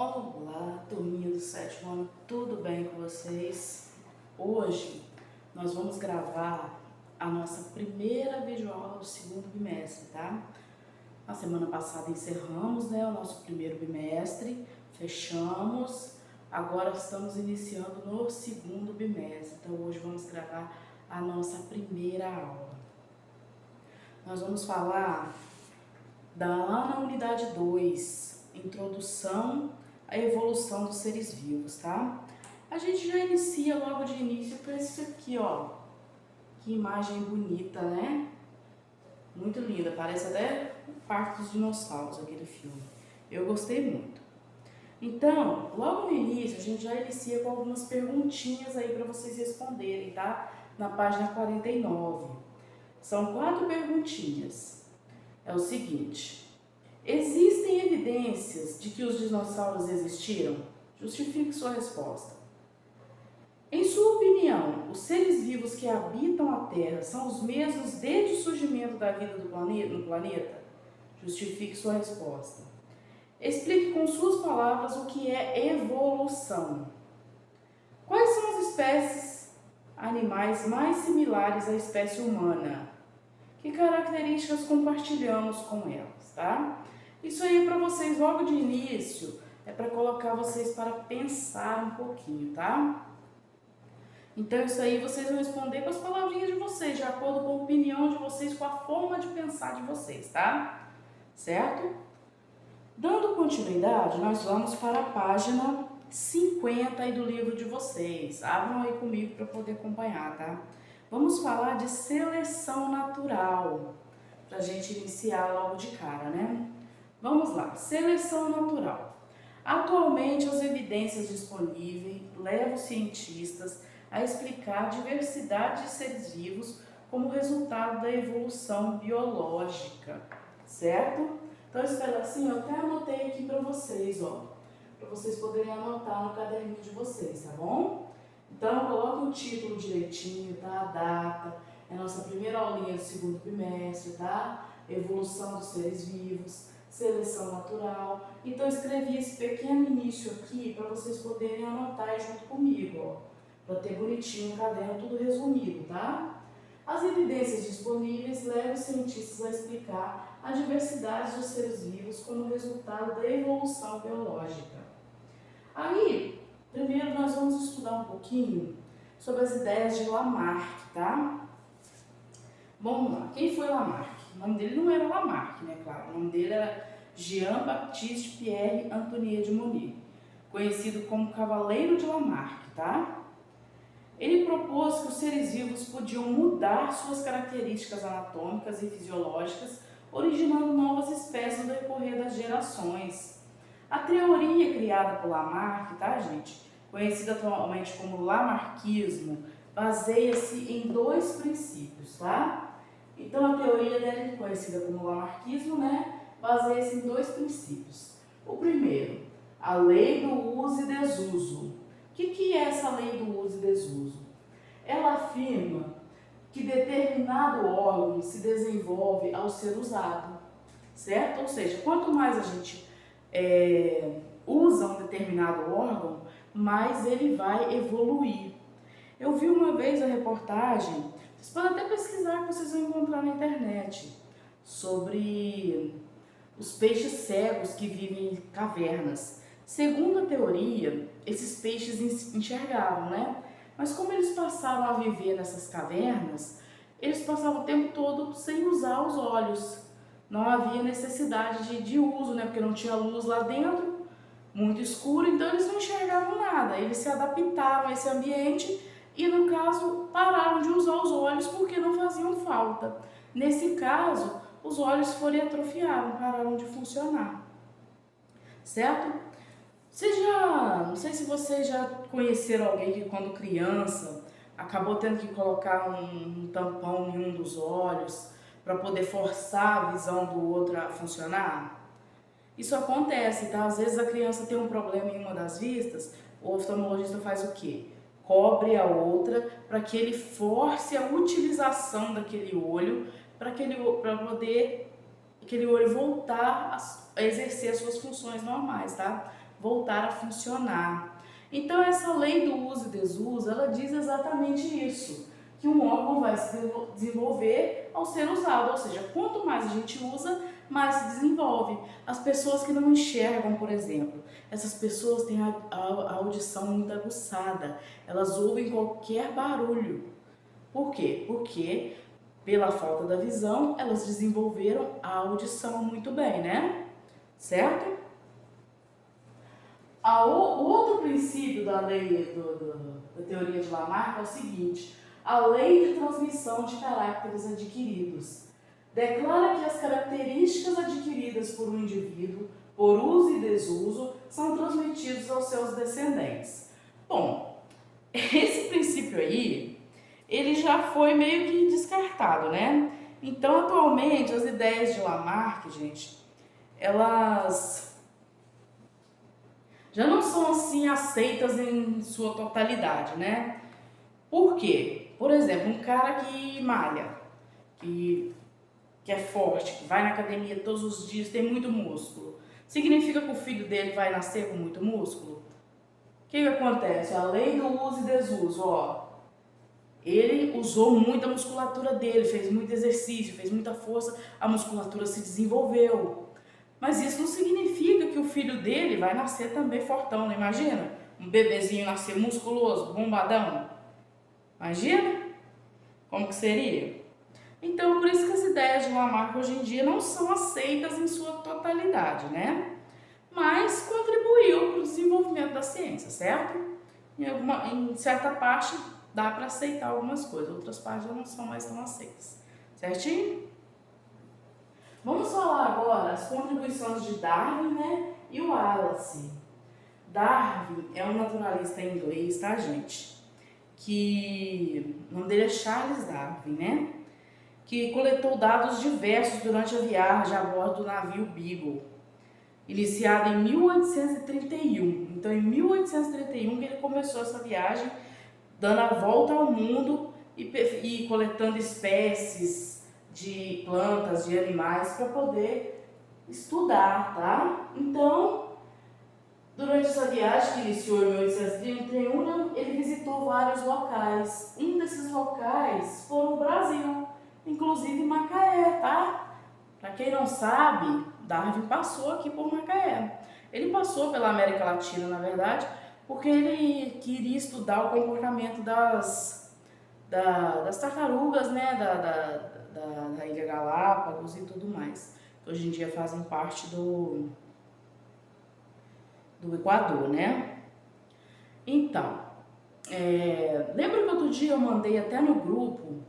Olá, turminha do sétimo ano, tudo bem com vocês? Hoje nós vamos gravar a nossa primeira videoaula do segundo bimestre, tá? Na semana passada encerramos, o nosso primeiro bimestre, fechamos, agora estamos iniciando no segundo bimestre, então hoje vamos gravar a nossa primeira aula. Nós vamos falar lá na unidade 2, introdução à evolução dos seres vivos, tá? A gente já inicia logo de início com esse aqui, ó. Que imagem bonita, né? Muito linda, parece até o Parque dos Dinossauros, aquele filme. Eu gostei muito. Então, logo no início, a gente já inicia com algumas perguntinhas aí para vocês responderem, tá? Na página 49. São 4 perguntinhas. É o seguinte: existem evidências de que os dinossauros existiram? Justifique sua resposta. Em sua opinião, os seres vivos que habitam a Terra são os mesmos desde o surgimento da vida no planeta? Justifique sua resposta. Explique com suas palavras o que é evolução. Quais são as espécies animais mais similares à espécie humana? Que características compartilhamos com elas, tá? Isso aí é para vocês logo de início, é para colocar vocês para pensar um pouquinho, tá? Então isso aí vocês vão responder com as palavrinhas de vocês, de acordo com a opinião de vocês, com a forma de pensar de vocês, tá? Certo? Dando continuidade, nós vamos para a página 50 aí do livro de vocês. Abram aí comigo para poder acompanhar, tá? Vamos falar de seleção natural, para a gente iniciar logo de cara, né? Vamos lá, seleção natural. Atualmente, as evidências disponíveis levam os cientistas a explicar a diversidade de seres vivos como resultado da evolução biológica, certo? Então, esse pedacinho eu até anotei aqui para vocês, ó, para vocês poderem anotar no caderninho de vocês, tá bom? Então, coloque o título direitinho, tá? A data, é a nossa primeira aulinha do segundo bimestre, tá? Evolução dos seres vivos, seleção natural. Então, eu escrevi esse pequeno início aqui para vocês poderem anotar aí junto comigo, ó, para ter bonitinho o caderno, tudo resumido, tá? As evidências disponíveis levam os cientistas a explicar a diversidade dos seres vivos como resultado da evolução biológica. Aí, primeiro nós vamos estudar um pouquinho sobre as ideias de Lamarck, tá? Vamos lá, quem foi Lamarck? O nome dele não era Lamarck, né, claro, o nome dele era Jean-Baptiste Pierre Antoine de Monnet, conhecido como Cavaleiro de Lamarck, tá? Ele propôs que os seres vivos podiam mudar suas características anatômicas e fisiológicas, originando novas espécies no decorrer das gerações. A teoria criada por Lamarck, tá, gente? Conhecida atualmente como lamarckismo, baseia-se em 2 princípios, tá? Então, a teoria dele, conhecida como lamarckismo, né, baseia-se em 2 princípios. O primeiro, a lei do uso e desuso. O que é essa lei do uso e desuso? Ela afirma que determinado órgão se desenvolve ao ser usado, certo? Ou seja, quanto mais a gente usa um determinado órgão, mais ele vai evoluir. Eu vi uma vez a reportagem, vocês podem até pesquisar que vocês vão encontrar na internet, sobre os peixes cegos que vivem em cavernas. Segundo a teoria, esses peixes enxergavam, né? Mas como eles passaram a viver nessas cavernas, eles passavam o tempo todo sem usar os olhos. Não havia necessidade de uso, né? Porque não tinha luz lá dentro, muito escuro, então eles não enxergavam nada. Eles se adaptaram a esse ambiente e, no caso, pararam de usar os olhos porque não faziam falta. Nesse caso, os olhos foram atrofiados, pararam de funcionar, certo? Não sei se vocês já conheceram alguém que quando criança acabou tendo que colocar um tampão em um dos olhos para poder forçar a visão do outro a funcionar. Isso acontece, tá? Às vezes a criança tem um problema em uma das vistas, o oftalmologista faz o quê? Cobre a outra para que ele force a utilização daquele olho para poder aquele olho voltar a exercer as suas funções normais, tá? voltar a funcionar. Então essa lei do uso e desuso, ela diz exatamente isso, que um órgão vai se desenvolver ao ser usado, ou seja, quanto mais a gente usa, mais se desenvolve. As pessoas que não enxergam, por exemplo, essas pessoas têm a audição muito aguçada, elas ouvem qualquer barulho. Por quê? Porque pela falta da visão, elas desenvolveram a audição muito bem, né? Certo? O outro princípio da lei da teoria de Lamarck é o seguinte: a lei de transmissão de caracteres adquiridos declara que as características adquiridas por um indivíduo, por uso e desuso, são transmitidos aos seus descendentes. Bom, esse princípio aí, ele já foi meio que descartado, né? Então, atualmente, as ideias de Lamarck, gente, elas já não são assim aceitas em sua totalidade, né? Por quê? Por exemplo, um cara que malha, que é forte, que vai na academia todos os dias, tem muito músculo, significa que o filho dele vai nascer com muito músculo? O que acontece? A lei do uso e desuso, ó. Ele usou muito a musculatura dele, fez muito exercício, fez muita força, a musculatura se desenvolveu. Mas isso não significa que o filho dele vai nascer também fortão, não imagina? Um bebezinho nascer musculoso, bombadão. Imagina? Como que seria? Então, por isso que as ideias de Lamarck hoje em dia não são aceitas em sua totalidade, Mas contribuiu para o desenvolvimento da ciência, certo? Em certa parte dá para aceitar algumas coisas, outras partes já não são mais tão aceitas, certinho? Vamos falar agora as contribuições de Darwin, e o Wallace. Darwin é um naturalista inglês, tá, gente? O nome dele é Charles Darwin, Que coletou dados diversos durante a viagem a bordo do navio Beagle, iniciado em 1831. Então, em 1831 que ele começou essa viagem, dando a volta ao mundo e coletando espécies de plantas, de animais, para poder estudar, tá? Então, durante essa viagem, que iniciou em 1831, ele visitou vários locais. Um desses locais foi o Brasil, inclusive Macaé, tá? Para quem não sabe, Darwin passou aqui por Macaé. Ele passou pela América Latina, na verdade, porque ele queria estudar o comportamento das tartarugas, da Ilha Galápagos e tudo mais, que hoje em dia fazem parte do Equador, Então, lembra que outro dia eu mandei até no grupo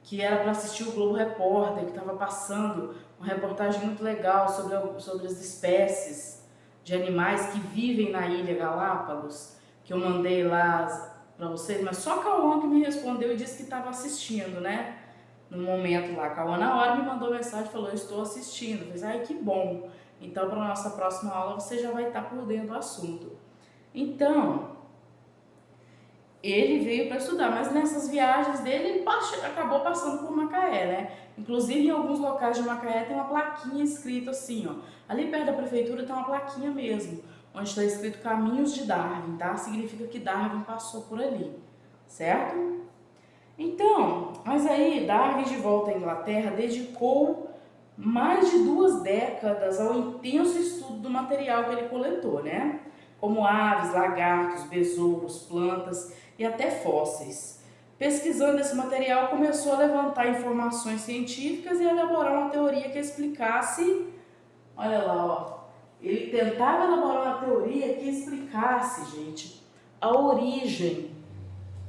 que era para assistir o Globo Repórter, que estava passando uma reportagem muito legal sobre as espécies de animais que vivem na Ilha Galápagos, que eu mandei lá para vocês, mas só Cauã que me respondeu e disse que estava assistindo, no momento lá. Cauã na hora me mandou mensagem e falou: eu estou assistindo. Eu falei: ai, que bom. Então, para a nossa próxima aula, você já vai estar por dentro do assunto. Então, ele veio para estudar, mas nessas viagens dele, ele acabou passando por Macaé, Inclusive, em alguns locais de Macaé tem uma plaquinha escrita assim, ó. Ali perto da prefeitura tem uma plaquinha mesmo, onde está escrito Caminhos de Darwin, tá? Significa que Darwin passou por ali, certo? Então, mas aí Darwin, de volta à Inglaterra, dedicou mais de 2 décadas ao intenso estudo do material que ele coletou, Como aves, lagartos, besouros, plantas e até fósseis. Pesquisando esse material, começou a levantar informações científicas e elaborar uma teoria que explicasse, olha lá, ó, ele tentava elaborar uma teoria que explicasse, gente, a origem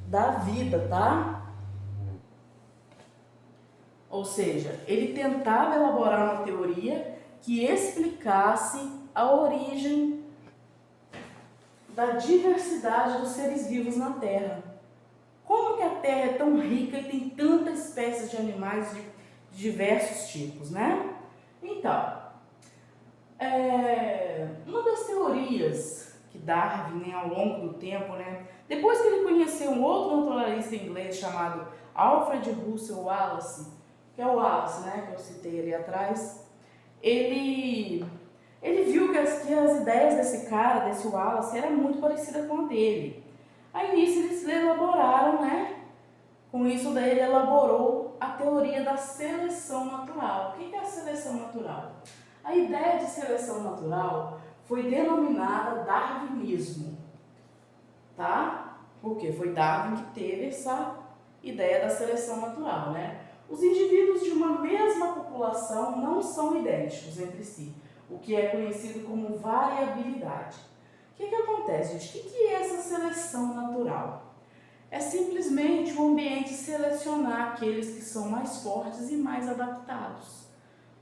da vida, tá? Ou seja, ele tentava elaborar uma teoria que explicasse a origem da diversidade dos seres vivos na Terra. Como que a Terra é tão rica e tem tantas espécies de animais de diversos tipos, Então, uma das teorias que Darwin, ao longo do tempo, depois que ele conheceu um outro naturalista inglês chamado Alfred Russel Wallace, que é o Wallace, que eu citei ali atrás, ele Ele viu que as ideias desse cara, desse Wallace, eram muito parecidas com a dele. Aí nisso eles elaboraram, né? Com isso daí ele elaborou a teoria da seleção natural. O que é a seleção natural? A ideia de seleção natural foi denominada darwinismo, tá? Porque foi Darwin que teve essa ideia da seleção natural, né? Os indivíduos de uma mesma população não são idênticos entre si, o que é conhecido como variabilidade. O que acontece, gente? O que é essa seleção natural? É simplesmente o ambiente selecionar aqueles que são mais fortes e mais adaptados.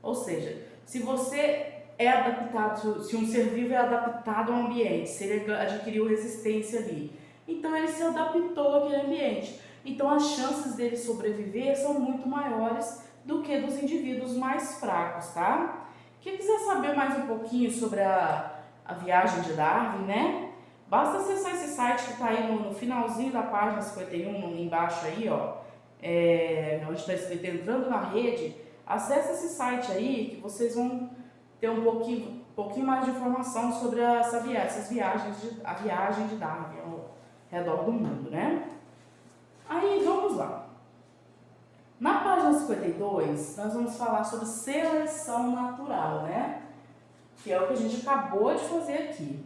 Ou seja, se você é adaptado, se um ser vivo é adaptado ao ambiente, se ele adquiriu resistência ali, então ele se adaptou àquele ambiente. Então as chances dele sobreviver são muito maiores do que dos indivíduos mais fracos, tá? Quem quiser saber mais um pouquinho sobre a viagem de Darwin, né? Basta acessar esse site que está aí no finalzinho da página 51, embaixo aí, ó, onde está escrito entrando na rede. Acesse esse site aí que vocês vão ter um pouquinho mais de informação sobre essas viagens, a viagem de Darwin ao redor do mundo, né? Aí, vamos lá. Na página 52, nós vamos falar sobre seleção natural, né? Que é o que a gente acabou de fazer aqui.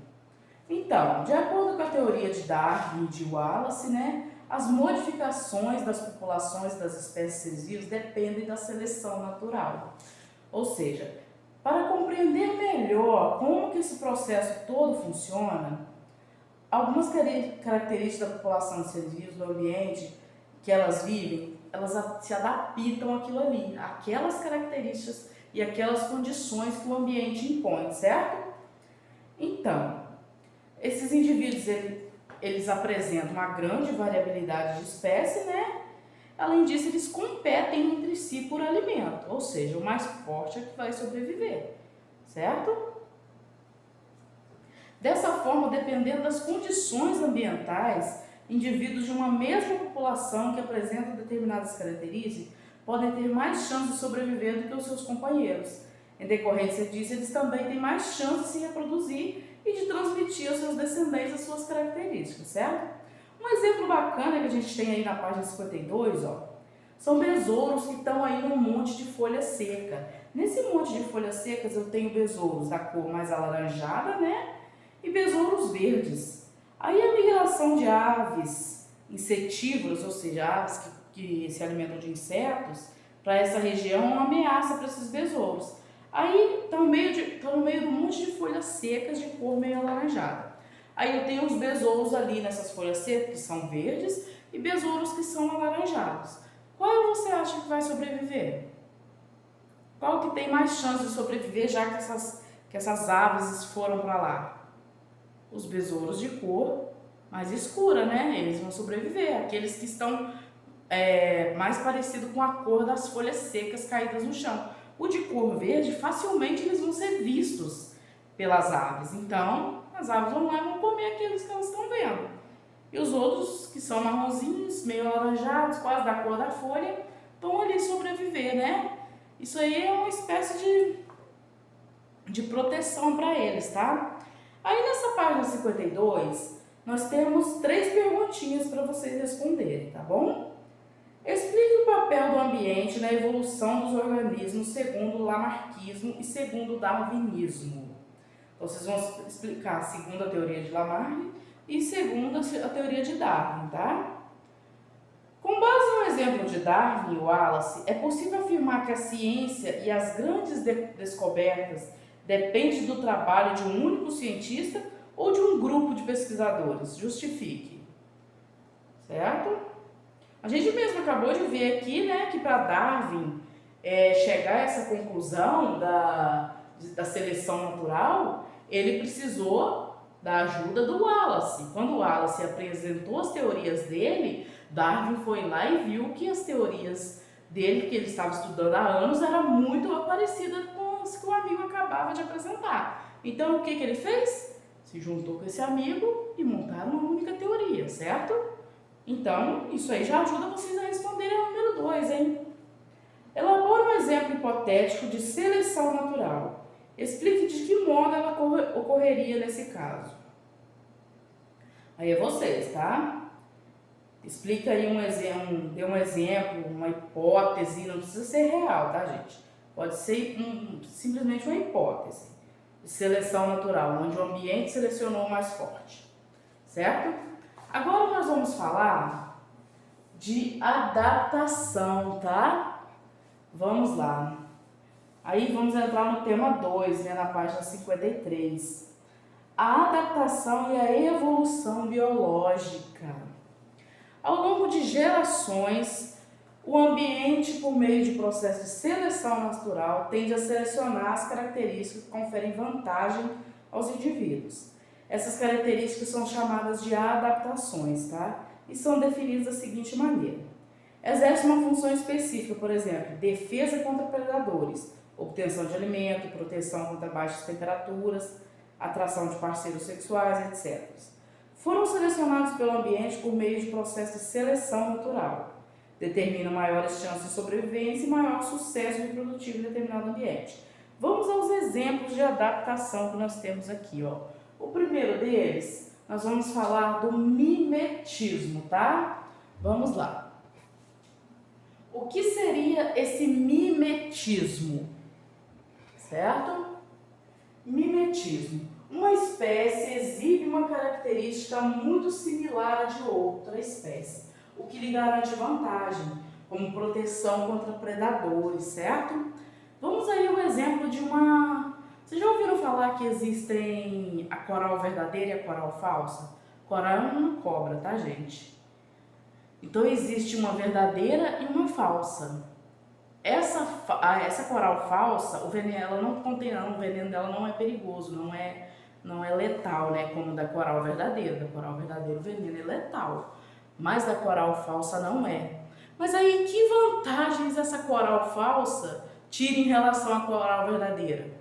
Então, de acordo com a teoria de Darwin e de Wallace, né, as modificações das populações das espécies vivas dependem da seleção natural. Ou seja, para compreender melhor como que esse processo todo funciona, algumas características da população de seres vivos, do ambiente que elas vivem, elas se adaptam àquilo ali, àquelas características e aquelas condições que o ambiente impõe, certo? Então, esses indivíduos, eles apresentam uma grande variabilidade de espécie, né? Além disso, eles competem entre si por alimento, ou seja, o mais forte é que vai sobreviver, certo? Dessa forma, dependendo das condições ambientais, indivíduos de uma mesma população que apresentam determinadas características podem ter mais chance de sobreviver do que os seus companheiros. Em decorrência disso, eles também têm mais chance de se reproduzir e de transmitir aos seus descendentes as suas características, certo? Um exemplo bacana que a gente tem aí na página 52, ó, são besouros que estão aí num monte de folha seca. Nesse monte de folhas secas eu tenho besouros da cor mais alaranjada, né? E besouros verdes. Aí a migração de aves insetívoras, ou seja, aves que se alimentam de insetos, para essa região é uma ameaça para esses besouros. Aí estão no meio de um monte de folhas secas de cor meio alaranjada. Aí eu tenho os besouros ali nessas folhas secas que são verdes e besouros que são alaranjados. Qual você acha que vai sobreviver? Qual que tem mais chance de sobreviver já que essas aves foram para lá? Os besouros de cor mais escura, né? Eles vão sobreviver. Aqueles que estão mais parecidos com a cor das folhas secas caídas no chão. O de cor verde, facilmente eles vão ser vistos pelas aves. Então, as aves vão lá e vão comer aqueles que elas estão vendo. E os outros, que são marronzinhos, meio alaranjados, quase da cor da folha, vão ali sobreviver, né? Isso aí é uma espécie de proteção para eles, tá? Aí nessa página 52, nós temos 3 perguntinhas para vocês responderem, tá bom? Explique o papel do ambiente na evolução dos organismos segundo o Lamarckismo e segundo o Darwinismo. Então, vocês vão explicar segundo a teoria de Lamarck e segundo a teoria de Darwin, tá? Com base no exemplo de Darwin e Wallace, é possível afirmar que a ciência e as grandes descobertas dependem do trabalho de um único cientista ou de um grupo de pesquisadores? Justifique. Certo? A gente mesmo acabou de ver aqui, né, que para Darwin chegar a essa conclusão da seleção natural, ele precisou da ajuda do Wallace. Quando o Wallace apresentou as teorias dele, Darwin foi lá e viu que as teorias dele, que ele estava estudando há anos, eram muito parecidas com as que o amigo acabava de apresentar. Então, o que ele fez? Se juntou com esse amigo e montaram uma única teoria, certo? Então, isso aí já ajuda vocês a responderem ao número 2, hein? Elabora um exemplo hipotético de seleção natural. Explique de que modo ela ocorreria nesse caso. Aí é vocês, tá? Explica aí dê um exemplo, uma hipótese, não precisa ser real, tá, gente? Pode ser simplesmente uma hipótese de seleção natural, onde o ambiente selecionou o mais forte, certo? Agora nós vamos falar de adaptação, tá? Vamos lá. Aí vamos entrar no tema 2, né, na página 53. A adaptação e a evolução biológica. Ao longo de gerações, o ambiente, por meio de processo de seleção natural, tende a selecionar as características que conferem vantagem aos indivíduos. Essas características são chamadas de adaptações, tá? E são definidas da seguinte maneira. Exerce uma função específica, por exemplo, defesa contra predadores, obtenção de alimento, proteção contra baixas temperaturas, atração de parceiros sexuais, etc. Foram selecionados pelo ambiente por meio de processo de seleção natural. Determinam maiores chances de sobrevivência e maior sucesso reprodutivo em determinado ambiente. Vamos aos exemplos de adaptação que nós temos aqui, ó. O primeiro deles, nós vamos falar do mimetismo, tá? Vamos lá. O que seria esse mimetismo? Certo? Mimetismo. Uma espécie exibe uma característica muito similar à de outra espécie, o que lhe garante vantagem, como proteção contra predadores, certo? Vamos aí ao exemplo de uma... Vocês já ouviram falar que existem a coral verdadeira e a coral falsa? Coral é uma cobra, tá, gente? Então existe uma verdadeira e uma falsa. Essa coral falsa, o veneno ela não contém, o veneno dela não é perigoso, não é letal, né? Como da coral verdadeira. Da coral verdadeira o veneno é letal, mas da coral falsa não é. Mas aí que vantagens essa coral falsa tira em relação à coral verdadeira?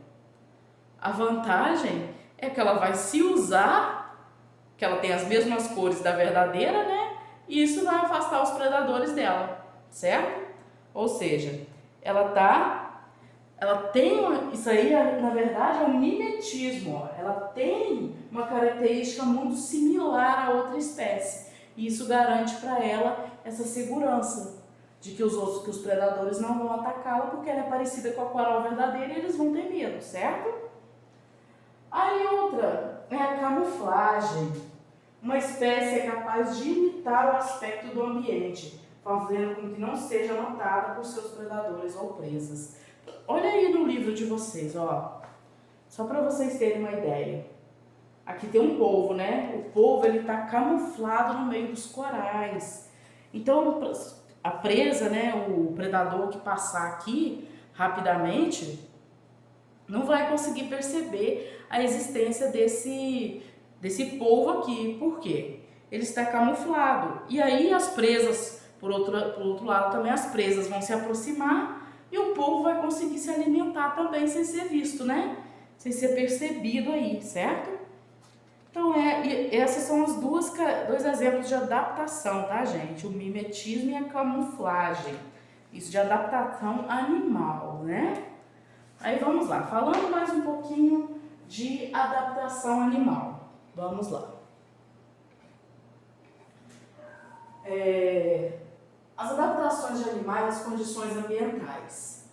A vantagem é que ela vai se usar, que ela tem as mesmas cores da verdadeira, né? E isso vai afastar os predadores dela, certo? Ou seja, ela tem, isso aí na verdade é um mimetismo, ó. Ela tem uma característica muito similar a outra espécie. E isso garante para ela essa segurança de que os predadores não vão atacá-la porque ela é parecida com a coral verdadeira e eles vão ter medo, certo? Aí outra é a camuflagem. Uma espécie é capaz de imitar o aspecto do ambiente, fazendo com que não seja notada por seus predadores ou presas. Olha aí no livro de vocês, ó. Só para vocês terem uma ideia. Aqui tem um polvo, né? O polvo ele está camuflado no meio dos corais. Então a presa, né? O predador que passar aqui rapidamente não vai conseguir perceber a existência desse polvo aqui. Por quê? Ele está camuflado. E aí as presas, por outro lado, também as presas vão se aproximar e o polvo vai conseguir se alimentar também sem ser visto, né? Sem ser percebido aí, certo? Então, essas são os dois exemplos de adaptação, tá, gente? O mimetismo e a camuflagem. Isso de adaptação animal, né? Aí vamos lá, falando mais um pouquinho de adaptação animal. Vamos lá. As adaptações de animais às condições ambientais.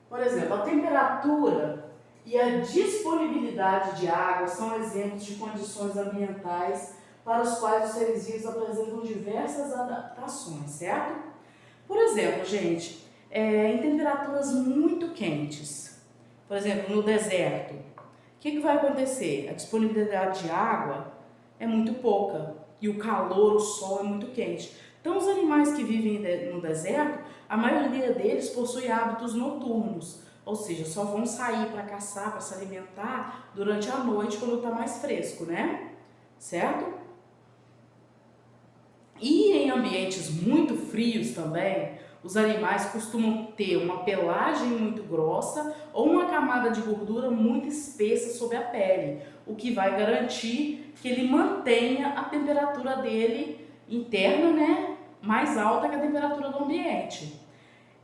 Por exemplo, a temperatura e a disponibilidade de água são exemplos de condições ambientais para os quais os seres vivos apresentam diversas adaptações, certo? Por exemplo, gente, em temperaturas muito quentes, por exemplo, no deserto, o que vai acontecer? A disponibilidade de água é muito pouca e o calor, o sol é muito quente. Então, os animais que vivem no deserto, a maioria deles possui hábitos noturnos, ou seja, só vão sair para caçar, para se alimentar durante a noite, quando está mais fresco, né? Certo? E em ambientes muito frios também, os animais costumam ter uma pelagem muito grossa ou uma camada de gordura muito espessa sobre a pele, o que vai garantir que ele mantenha a temperatura dele interna, né, mais alta que a temperatura do ambiente.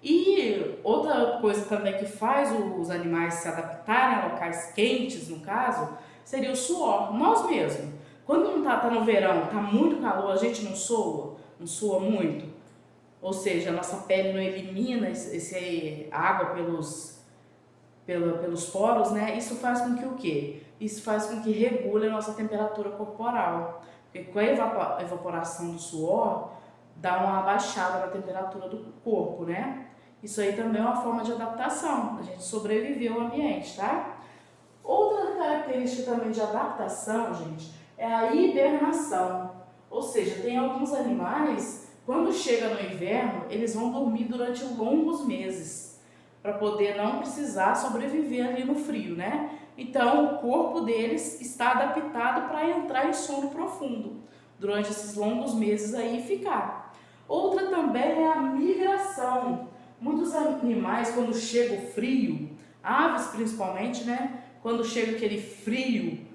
E outra coisa também que faz os animais se adaptarem a locais quentes, no caso, seria o suor. Nós mesmos, quando não tá no verão, tá muito calor, a gente não sua muito. Ou seja, a nossa pele não elimina esse água pelos poros, né? Isso faz com que o quê? Isso faz com que regule a nossa temperatura corporal. Porque com a evaporação do suor, dá uma abaixada na temperatura do corpo, né? Isso aí também é uma forma de adaptação, a gente sobreviver ao ambiente, tá? Outra característica também de adaptação, gente, é a hibernação. Ou seja, tem alguns animais, quando chega no inverno, eles vão dormir durante longos meses, para poder não precisar sobreviver ali no frio, né? Então, o corpo deles está adaptado para entrar em sono profundo durante esses longos meses aí e ficar. Outra também é a migração. Muitos animais, quando chega o frio, aves principalmente, né? Quando chega aquele frio,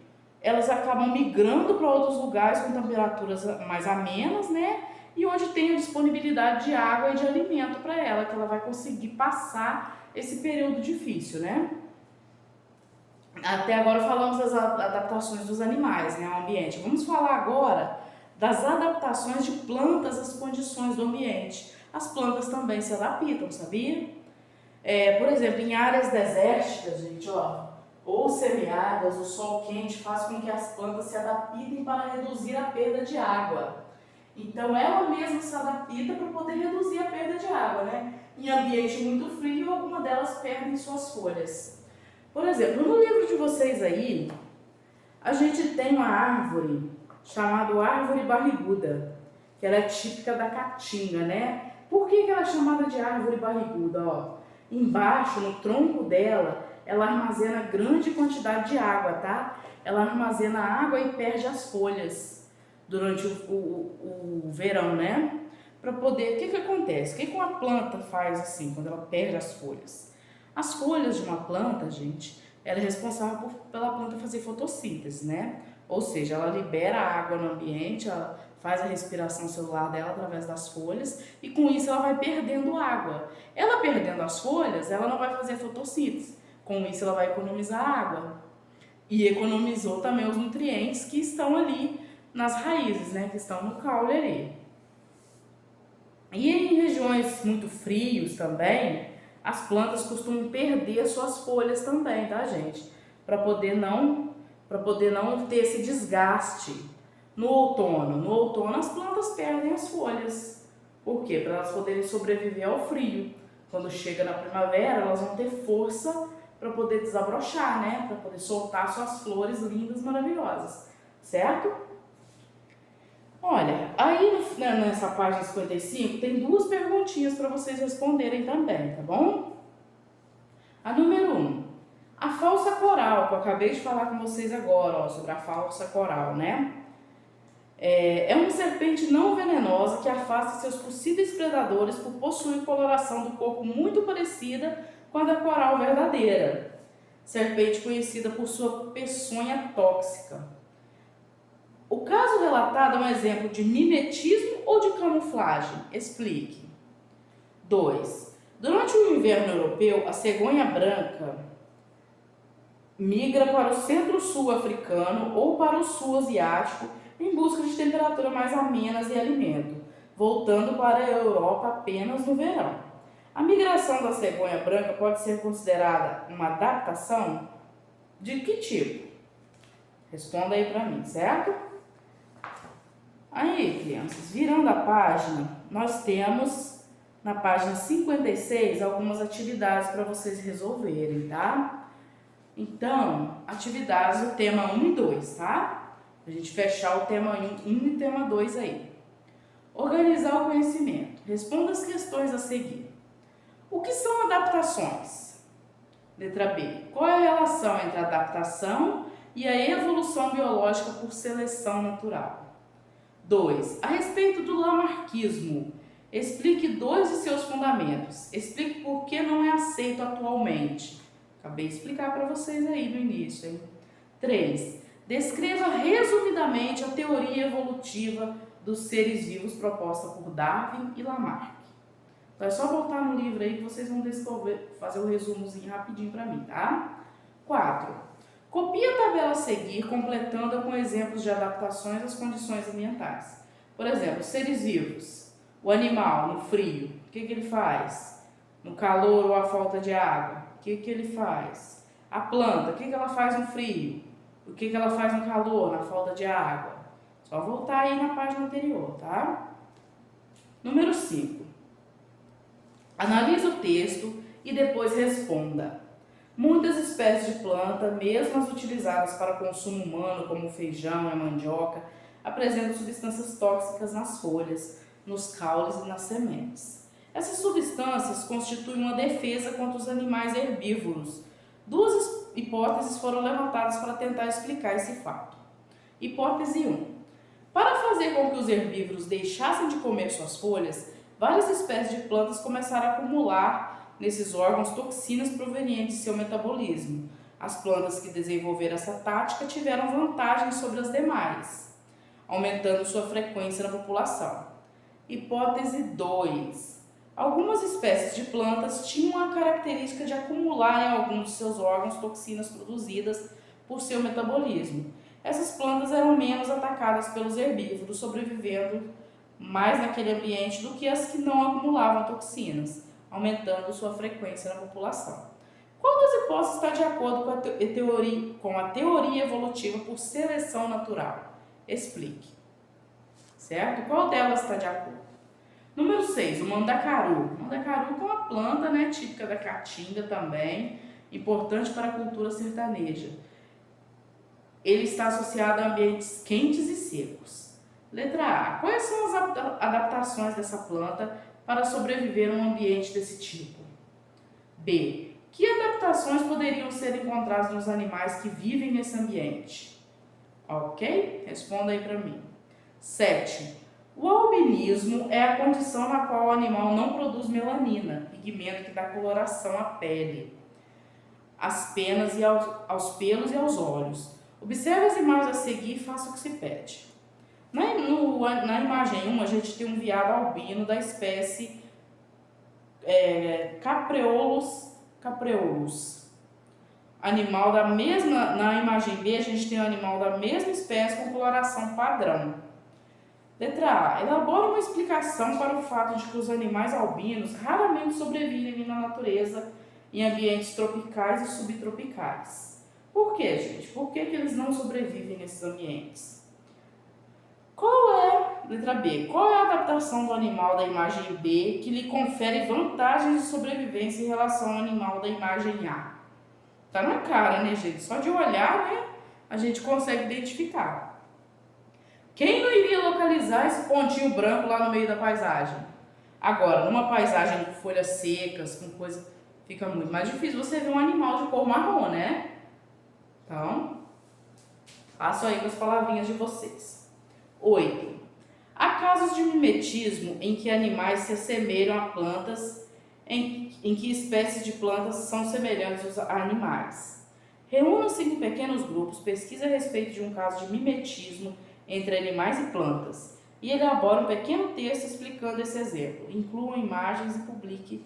elas acabam migrando para outros lugares com temperaturas mais amenas, né? E onde tem a disponibilidade de água e de alimento para ela, que ela vai conseguir passar esse período difícil, né? Até agora falamos das adaptações dos animais, né, ao ambiente. Vamos falar agora das adaptações de plantas às condições do ambiente. As plantas também se adaptam, sabia? Por exemplo, em áreas desérticas, gente, ó, ou semiáridas, o sol quente faz com que as plantas se adaptem para reduzir a perda de água. Então, ela mesma se adapta para poder reduzir a perda de água, né? Em ambiente muito frio, alguma delas perdem suas folhas. Por exemplo, no livro de vocês aí, a gente tem uma árvore chamada árvore barriguda, que ela é típica da caatinga, né? Por que ela é chamada de árvore barriguda? Ó, embaixo, no tronco dela, ela armazena grande quantidade de água, tá? Ela armazena água e perde as folhas durante o verão, né? Para poder... O que acontece? O que uma planta faz assim, quando ela perde as folhas? As folhas de uma planta, gente, ela é responsável pela planta fazer fotossíntese, né? Ou seja, ela libera água no ambiente, ela faz a respiração celular dela através das folhas e com isso ela vai perdendo água. Ela perdendo as folhas, ela não vai fazer fotossíntese. Com isso ela vai economizar água. E economizou também os nutrientes que estão ali nas raízes, né? Que estão no caule ali. E em regiões muito frias também, as plantas costumam perder suas folhas também, tá, gente? Para poder não ter esse desgaste no outono. No outono as plantas perdem as folhas. Por quê? Para elas poderem sobreviver ao frio. Quando chega na primavera, elas vão ter força para poder desabrochar, né? Para poder soltar suas flores lindas, maravilhosas. Certo? Olha, aí nessa página 55 tem duas perguntinhas para vocês responderem também, tá bom? A número 1, a falsa coral, que eu acabei de falar com vocês agora, ó, sobre a falsa coral, né? É uma serpente não venenosa que afasta seus possíveis predadores por possuir coloração do corpo muito parecida com a da coral verdadeira. Serpente conhecida por sua peçonha tóxica. O caso relatado é um exemplo de mimetismo ou de camuflagem? Explique. 2. Durante o inverno europeu, a cegonha branca migra para o centro-sul africano ou para o sul asiático em busca de temperatura mais amenas e alimento, voltando para a Europa apenas no verão. A migração da cegonha branca pode ser considerada uma adaptação? De que tipo? Responda aí para mim, certo? Aí, crianças, virando a página, nós temos na página 56 algumas atividades para vocês resolverem, tá? Então, atividades do tema 1 e 2, tá? A gente fechar o tema 1 e tema 2 aí. Organizar o conhecimento. Responda as questões a seguir. O que são adaptações? Letra B. Qual é a relação entre a adaptação e a evolução biológica por seleção natural? 2. A respeito do lamarckismo, explique 2 de seus fundamentos. Explique por que não é aceito atualmente. Acabei de explicar para vocês aí no início, hein? 3. Descreva resumidamente a teoria evolutiva dos seres vivos proposta por Darwin e Lamarck. Então é só voltar no livro aí que vocês vão descobrir, fazer o resumozinho rapidinho para mim, tá? 4. Copie a tabela a seguir, completando-a com exemplos de adaptações às condições ambientais. Por exemplo, seres vivos. O animal, no frio, o que ele faz? No calor ou a falta de água, o que ele faz? A planta, o que ela faz no frio? O que ela faz no calor, na falta de água? Só voltar aí na página anterior, tá? Número 5. Analise o texto e depois responda. Muitas espécies de planta, mesmo as utilizadas para consumo humano, como o feijão e a mandioca, apresentam substâncias tóxicas nas folhas, nos caules e nas sementes. Essas substâncias constituem uma defesa contra os animais herbívoros. Duas hipóteses foram levantadas para tentar explicar esse fato. Hipótese 1. Para fazer com que os herbívoros deixassem de comer suas folhas, várias espécies de plantas começaram a acumular nesses órgãos toxinas provenientes de seu metabolismo. As plantas que desenvolveram essa tática tiveram vantagem sobre as demais, aumentando sua frequência na população. Hipótese 2. Algumas espécies de plantas tinham a característica de acumular em alguns de seus órgãos toxinas produzidas por seu metabolismo. Essas plantas eram menos atacadas pelos herbívoros, sobrevivendo mais naquele ambiente do que as que não acumulavam toxinas, aumentando sua frequência na população. Qual das hipóteses está de acordo com a teoria evolutiva por seleção natural? Explique. Certo? Qual delas está de acordo? Número 6, o mandacaru. O mandacaru é uma planta, né, típica da caatinga também, importante para a cultura sertaneja. Ele está associado a ambientes quentes e secos. Letra A. Quais são as adaptações dessa planta para sobreviver em um ambiente desse tipo? B. Que adaptações poderiam ser encontradas nos animais que vivem nesse ambiente? Ok? Responda aí para mim. 7. O albinismo é a condição na qual o animal não produz melanina, pigmento que dá coloração à pele, às penas e aos pelos e aos olhos. Observe as imagens a seguir e faça o que se pede. Na imagem 1, a gente tem um veado albino da espécie Capreolus. Animal da mesma, na imagem B, a gente tem um animal da mesma espécie com coloração padrão. Letra A. Elabora uma explicação para o fato de que os animais albinos raramente sobrevivem na natureza em ambientes tropicais e subtropicais. Por quê, gente? Por que eles não sobrevivem nesses ambientes? Letra B. Qual é a adaptação do animal da imagem B que lhe confere vantagens de sobrevivência em relação ao animal da imagem A? Tá na cara, né, gente? Só de olhar, né, a gente consegue identificar. Quem não iria localizar esse pontinho branco lá no meio da paisagem? Agora, numa paisagem com folhas secas, com coisa, fica muito mais difícil você ver um animal de cor marrom, né? Então, faço aí com as palavrinhas de vocês. 8. Há casos de mimetismo em que animais se assemelham a plantas, em que espécies de plantas são semelhantes a animais. Reúna-se em pequenos grupos, pesquise a respeito de um caso de mimetismo entre animais e plantas e elabore um pequeno texto explicando esse exemplo. Incluam imagens e publique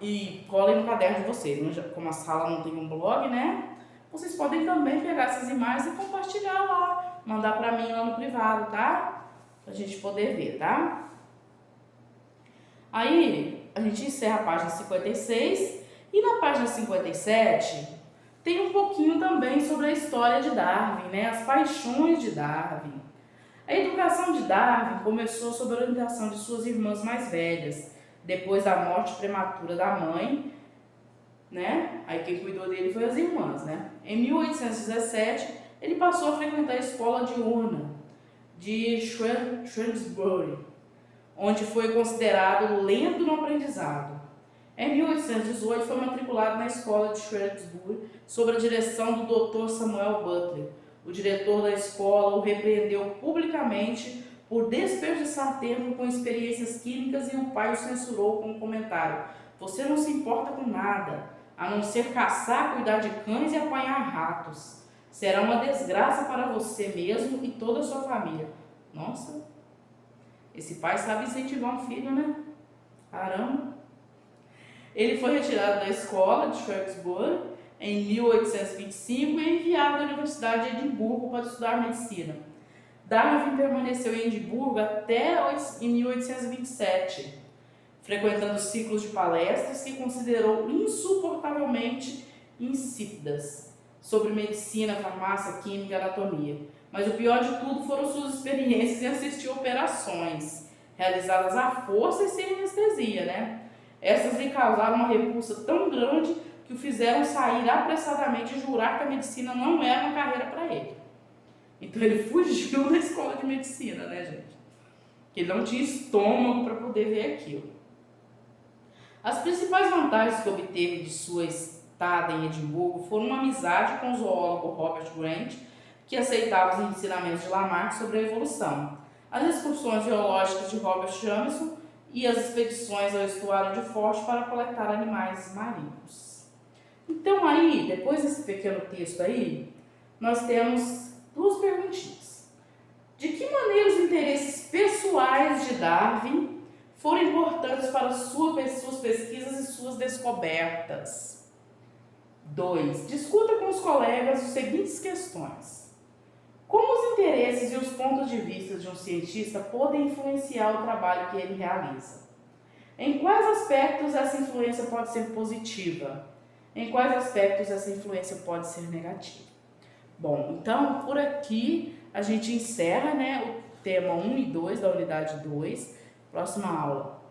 e colhem no caderno de vocês. Como a sala não tem um blog, né? Vocês podem também pegar essas imagens e compartilhar lá, mandar para mim lá no privado, tá? Pra gente poder ver, tá? Aí, a gente encerra a página 56 e na página 57 tem um pouquinho também sobre a história de Darwin, né? As paixões de Darwin. A educação de Darwin começou sob a orientação de suas irmãs mais velhas, depois da morte prematura da mãe, né? Aí quem cuidou dele foi as irmãs, né? Em 1817, ele passou a frequentar a escola diurna de Shrewsbury, onde foi considerado lento no aprendizado. Em 1818, foi matriculado na escola de Shrewsbury sob a direção do Dr. Samuel Butler. O diretor da escola o repreendeu publicamente por desperdiçar tempo com experiências químicas e o pai o censurou com um comentário: "Você não se importa com nada, a não ser caçar, cuidar de cães e apanhar ratos. Será uma desgraça para você mesmo e toda a sua família." Nossa, esse pai sabe incentivar um filho, né? Caramba! Ele foi retirado da escola de Shrewsbury em 1825 e enviado à Universidade de Edimburgo para estudar medicina. Darwin permaneceu em Edimburgo até 1827, frequentando ciclos de palestras que considerou insuportavelmente insípidas sobre medicina, farmácia, química e anatomia. Mas o pior de tudo foram suas experiências em assistir operações realizadas à força e sem anestesia, né? Essas lhe causaram uma repulsa tão grande que o fizeram sair apressadamente e jurar que a medicina não era uma carreira para ele. Então ele fugiu da escola de medicina, né, gente? Que ele não tinha estômago para poder ver aquilo. As principais vantagens que obteve de sua estada em Edimburgo foram uma amizade com o zoólogo Robert Grant, que aceitava os ensinamentos de Lamarck sobre a evolução, as excursões geológicas de Robert Jameson e as expedições ao estuário de Forte para coletar animais marinhos. Então aí, depois desse pequeno texto aí, nós temos duas perguntinhas. De que maneira os interesses pessoais de Darwin foram importantes para suas pesquisas e suas descobertas? 2. Discuta com os colegas as seguintes questões. Como os interesses e os pontos de vista de um cientista podem influenciar o trabalho que ele realiza? Em quais aspectos essa influência pode ser positiva? Em quais aspectos essa influência pode ser negativa? Bom, então por aqui a gente encerra, né, o tema 1 e 2 da unidade 2. Próxima aula